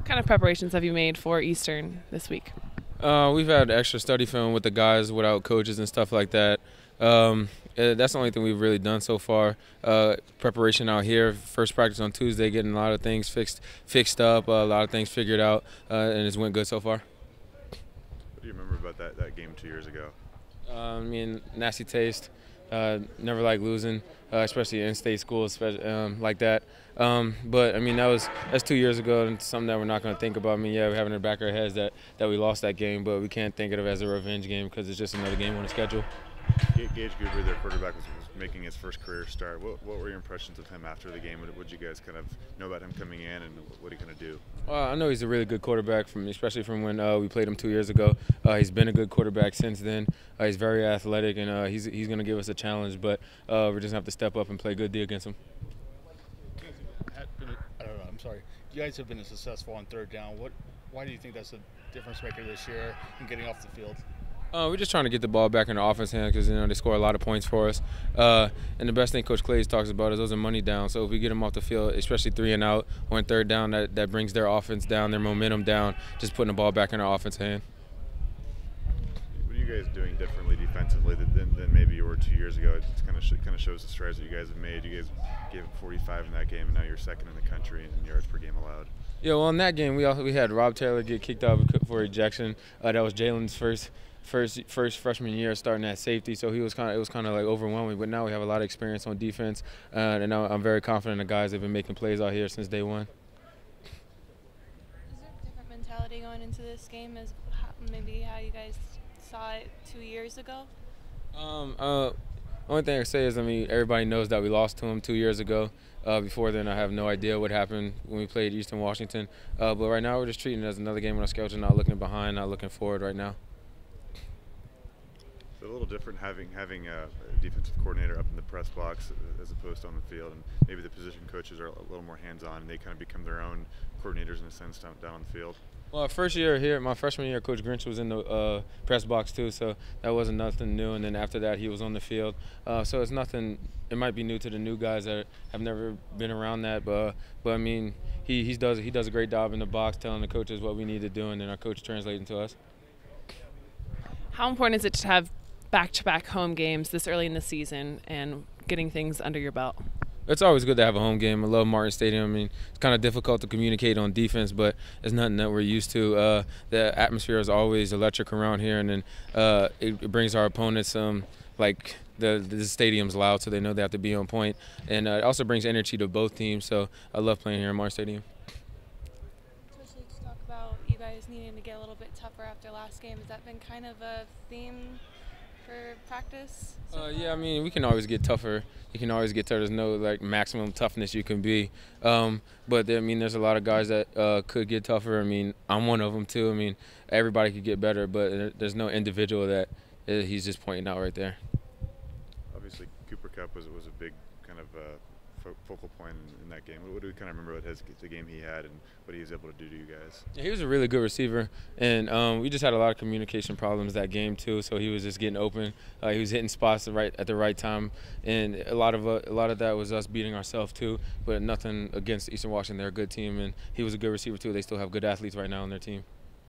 kind of preparations have you made for Eastern this week? We've had extra study film with the guys without coaches and stuff like that. That's the only thing we've really done so far. Preparation out here, first practice on Tuesday, getting a lot of things fixed up, a lot of things figured out, and it's went good so far. What do you remember about that game 2 years ago? I mean, nasty taste. Never like losing, especially in-state schools like that. But I mean, that's 2 years ago, and something that we're not going to think about. I mean, yeah, we have in the back of our heads that we lost that game, but we can't think of it as a revenge game because it's just another game on the schedule. Gage Goober, their quarterback, was making his first career start. What were your impressions of him after the game? What did you guys kind of know about him coming in, and what are you going to do? I know he's a really good quarterback, especially from when we played him 2 years ago. He's been a good quarterback since then. He's very athletic, and he's going to give us a challenge, but we're just going to have to step up and play good D against him. I don't know, I'm sorry. You guys have been successful on third down. Why do you think that's a difference maker this year in getting off the field? We're just trying to get the ball back in the offense hands because they score a lot of points for us. And the best thing Coach Clays talks about is those are money down. So if we get them off the field, especially 3 and out on third down, that brings their offense down, their momentum down, just putting the ball back in our offense hand. What are you guys doing differently defensively than maybe you were 2 years ago? It kind of shows the strides that you guys have made. You guys gave up 45 in that game, and now you're second in the country in yards per game allowed. Yeah, well, in that game we had Rob Taylor get kicked out for ejection. That was Jalen's first freshman year starting at safety, so it was kind of like overwhelming. But now we have a lot of experience on defense, and I'm very confident in the guys that have been making plays out here since day one. Is there a different mentality going into this game as maybe how you guys saw it 2 years ago? Only thing I can say is, I mean, everybody knows that we lost to them 2 years ago. Before then, I have no idea what happened when we played Eastern Washington. But right now, we're just treating it as another game on our schedule, not looking behind, not looking forward right now. It's a little different having a defensive coordinator up in the press box as opposed to on the field, and maybe the position coaches are a little more hands-on, and they kind of become their own coordinators in a sense down on the field. Well, first year here, my freshman year, Coach Grinch was in the press box too, so that wasn't nothing new. And then after that, he was on the field. So it's nothing. It might be new to the new guys that have never been around that, but I mean, he does a great job in the box, telling the coaches what we need to do, and then our coach translating to us. How important is it to have back-to-back home games this early in the season and getting things under your belt? It's always good to have a home game. I love Martin Stadium. I mean, it's kind of difficult to communicate on defense, but it's nothing that we're used to. The atmosphere is always electric around here, and then it brings our opponents like the stadium's loud, so they know they have to be on point. And it also brings energy to both teams, so I love playing here in Martin Stadium. Especially to talk about you guys needing to get a little bit tougher after last game. Has that been kind of a theme for practice? Yeah, I mean, we can always get tougher. You can always get tougher. There's no like maximum toughness you can be. But I mean, there's a lot of guys that could get tougher. I mean, I'm one of them too. I mean, everybody could get better, but there's no individual that he's just pointing out right there. Obviously, Cooper Kupp was a big kind of focal point in that game. What do we kind of remember about the game he had and what he was able to do to you guys? Yeah, he was a really good receiver, and we just had a lot of communication problems that game too. So he was just getting open. He was hitting spots at the right time, and a lot of that was us beating ourselves too. But nothing against Eastern Washington; they're a good team, and he was a good receiver too. They still have good athletes right now on their team.